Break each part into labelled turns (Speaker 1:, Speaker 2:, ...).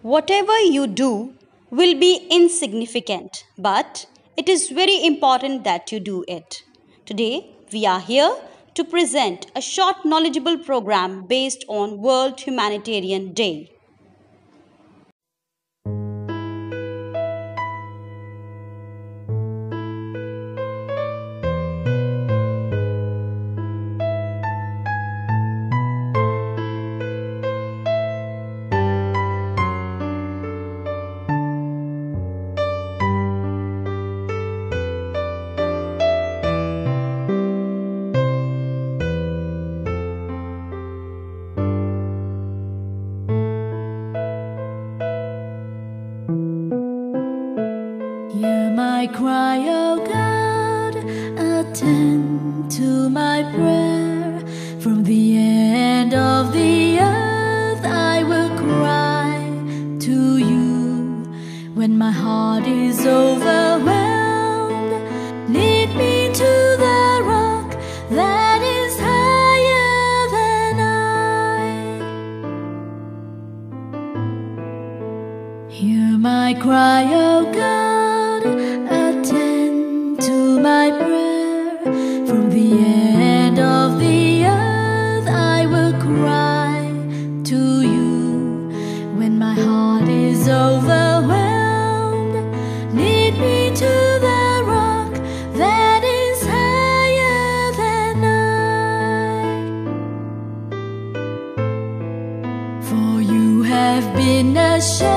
Speaker 1: Whatever you do will be insignificant, but it is very important that you do it. Today, we are here to present a short knowledgeable program based on World Humanitarian Day.
Speaker 2: Hear my cry, O God, attend to my prayer. From the end of the earth I will cry to you. When my heart is overwhelmed, lead me to the rock that is higher than I. Hear my cry, O God, attend to my prayer. From the end of the earth I will cry to you. When my heart is overwhelmed, lead me to the rock that is higher than I. For you have been a shelter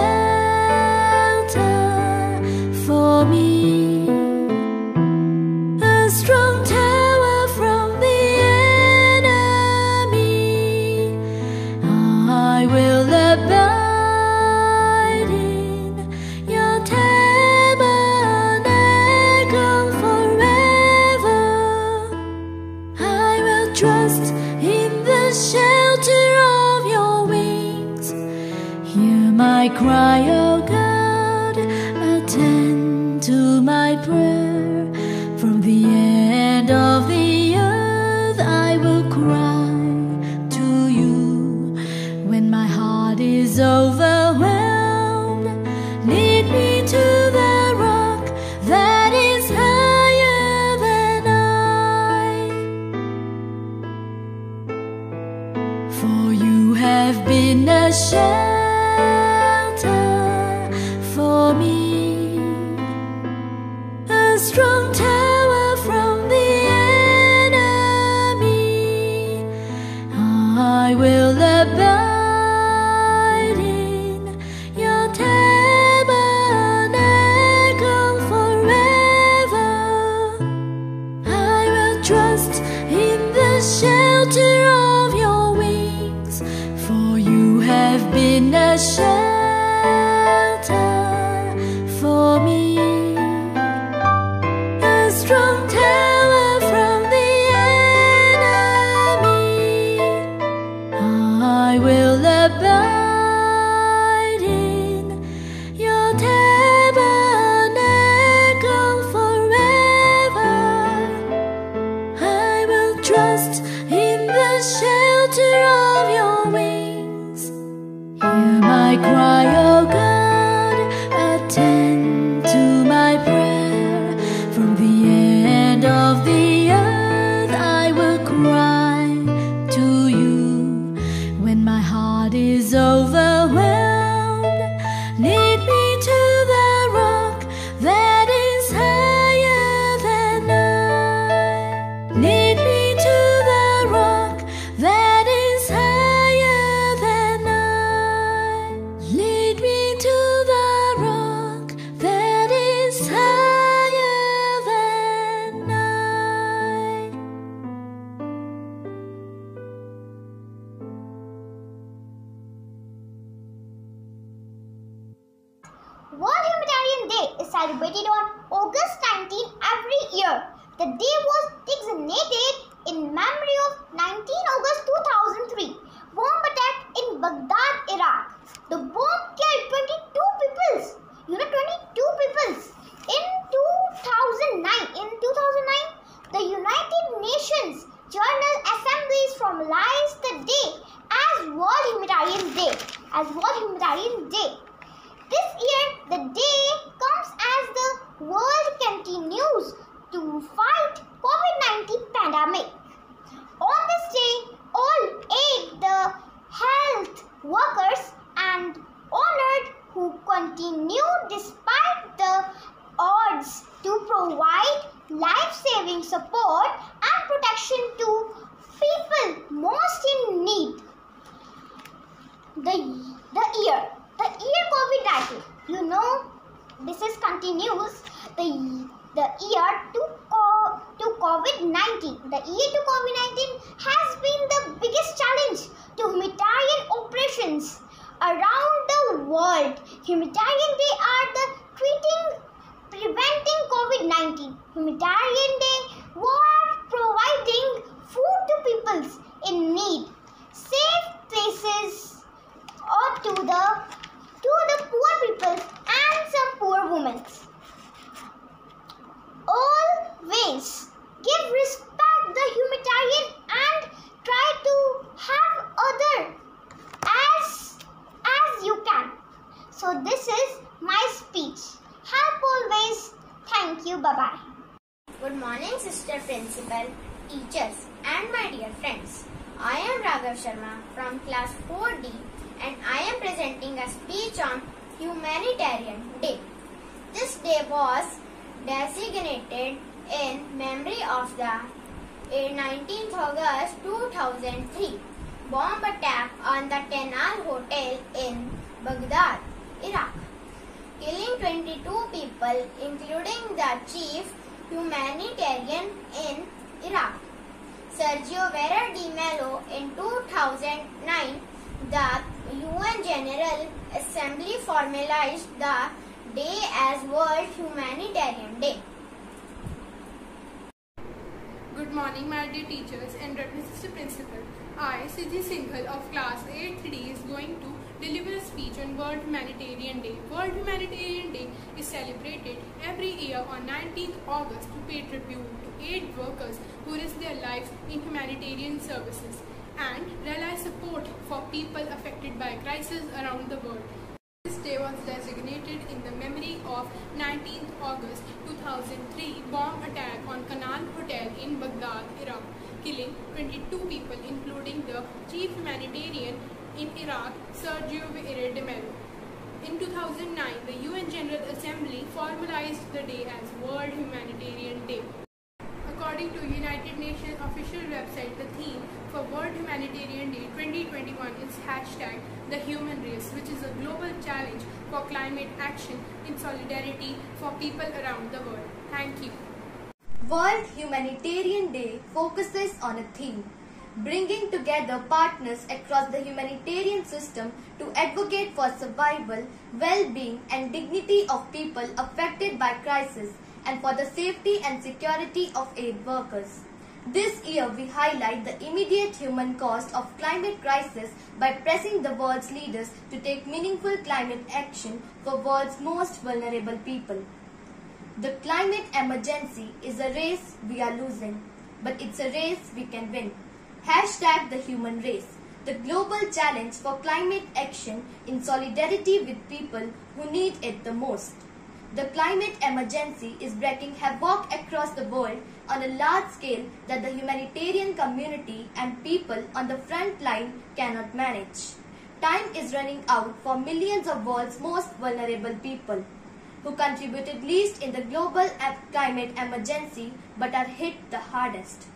Speaker 2: for me, a strong tower from the enemy. I will abide in your tabernacle forever. I will trust in the shelter of your wings. Hear my cry, O God, attend to my prayer. From the end of the earth I will cry to you. When my heart is overwhelmed, lead me to the rock that is higher than I. For you have been a shelter for me, a strong tower from the enemy. I will abide in your tabernacle forever. I will trust in the shelter of your wings. For you have been a shelter for me, a strong tower from the enemy. I will abide in your tabernacle forever. I will trust in the shelter of your wings. Hear my cry, O God, attend to my prayer. From the end of the earth I will cry to you. When my heart is overwhelmed, lead me to the rock that is higher than I. Lead me to the rock that is higher than I. Lead me to the rock that is higher than I.
Speaker 3: World Humanitarian Day is celebrated on August 19 every year. The day was designated in memory of 19 August 2003 bomb attack in Baghdad, Iraq. The bomb killed 22 people. 22 people. In 2009, the United Nations General Assemblies formalized the day as World Humanitarian Day. year, the day comes as the world continues to fight COVID-19 pandemic. On this day, all aid the health workers and honored who continue despite the odds to provide life-saving support and protection to people most in need. The year COVID-19. You know, this is continuous. The year to COVID-19. The year to COVID-19 has been the biggest challenge to humanitarian operations around the world. Humanitarian Day are the preventing COVID-19. Humanitarian Day were providing food to people in need, safe places, or to the poor people and some poor women. Always give respect the humanitarian and try to have other as you can. So this is my speech. Help always. Thank you. Bye-bye.
Speaker 4: Good morning, Sister Principal, teachers and my dear friends. I am Raghav Sharma from class 4D and I am presenting a speech on Humanitarian Day. This day was designated in memory of the 19th August 2003 bomb attack on the Tenal Hotel in Baghdad, Iraq, killing 22 people including the chief humanitarian in Iraq, Sergio Vera Di Mello. In 2009, the UN General Assembly formalized the day as World Humanitarian Day.
Speaker 5: Good morning, my dear teachers and Sister Principal. I, Siddhi Singhal of class 8-3 is going to deliver a speech on World Humanitarian Day. World Humanitarian Day is celebrated every year on 19th August to pay tribute to aid workers who risk their lives in humanitarian services and realize support for people affected by crises around the world. This day was designated in the memory of 19th August 2003 bomb attack on Canal Hotel in Baghdad, Iraq, killing 22 people including the chief humanitarian in Iraq, Sergio Vera Di Mello. In 2009, the UN General Assembly formalized the day as World Humanitarian Day. According to United Nations official website, the theme for World Humanitarian Day 2021 is #TheHumanRace, which is a global challenge for climate action in solidarity for people around the world. Thank you.
Speaker 6: World Humanitarian Day focuses on a theme, bringing together partners across the humanitarian system to advocate for survival, well-being and dignity of people affected by crisis and for the safety and security of aid workers. This year we highlight the immediate human cost of climate crisis by pressing the world's leaders to take meaningful climate action for world's most vulnerable people. The climate emergency is a race we are losing, but it's a race we can win. #TheHumanRace, the global challenge for climate action in solidarity with people who need it the most. The climate emergency is wreaking havoc across the world on a large scale that the humanitarian community and people on the front line cannot manage. Time is running out for millions of world's most vulnerable people who contributed least in the global climate emergency but are hit the hardest.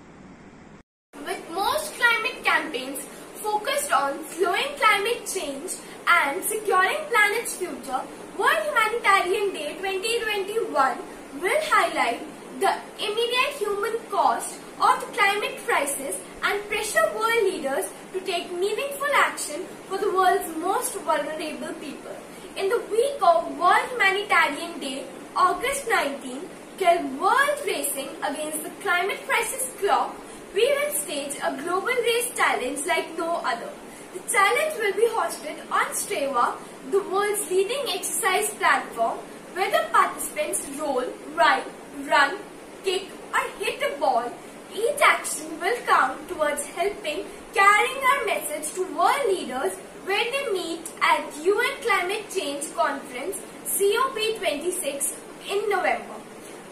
Speaker 7: With most climate campaigns focused on slowing climate change and securing planet's future, World Humanitarian Day 2021 will highlight the immediate human cost of the climate crisis and pressure world leaders to take meaningful action for the world's most vulnerable people. In the week of World Humanitarian Day, August 19, called World Racing Against the Climate Crisis Clock, we will stage a global race challenge like no other. The challenge will be hosted on Strava, the world's leading exercise platform, where the participants roll, ride, run, kick or hit a ball. Each action will count towards helping carrying our message to world leaders where they meet at UN Climate Change Conference COP26 in November.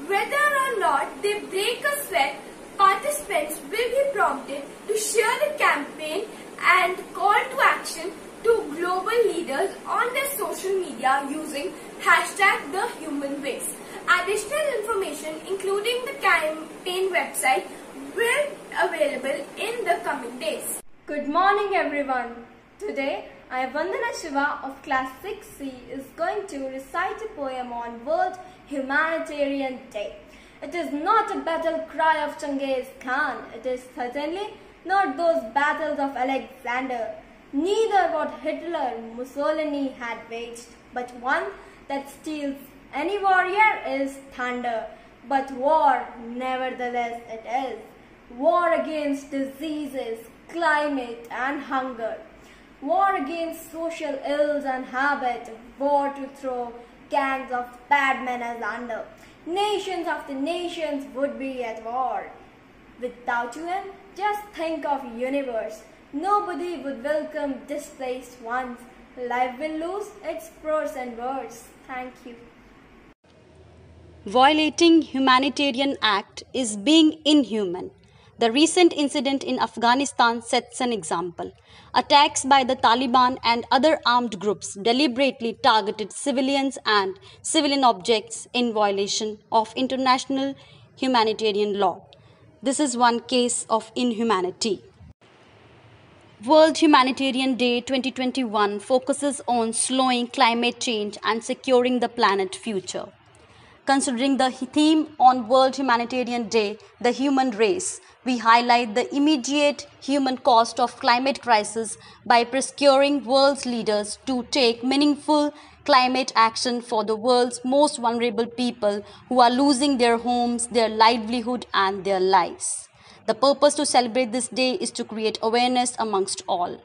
Speaker 7: Whether or not they break a sweat, participants will be prompted to share the campaign and call to action to global leaders on their social media using #TheHumanRace. Additional information, including the campaign website, will be available in the coming days.
Speaker 8: Good morning everyone. Today, I, Vandana Shiva of class 6C is going to recite a poem on World Humanitarian Day. It is not a battle cry of Genghis Khan. It is certainly not those battles of Alexander, neither what Hitler, Mussolini had waged, but one that steals any warrior is thunder. But war, nevertheless, it is. War against diseases, climate and hunger. War against social ills and habit. War to throw gangs of bad men asunder. Nations after nations would be at war. Without UN, just think of universe. Nobody would welcome displaced ones. Life will lose its pros and words. Thank you.
Speaker 1: Violating humanitarian act is being inhuman. The recent incident in Afghanistan sets an example. Attacks by the Taliban and other armed groups deliberately targeted civilians and civilian objects in violation of international humanitarian law. This is one case of inhumanity. World Humanitarian Day 2021 focuses on slowing climate change and securing the planet's future. Considering the theme on World Humanitarian Day, the human race, we highlight the immediate human cost of climate crisis by pressuring world's leaders to take meaningful climate action for the world's most vulnerable people who are losing their homes, their livelihood and their lives. The purpose to celebrate this day is to create awareness amongst all.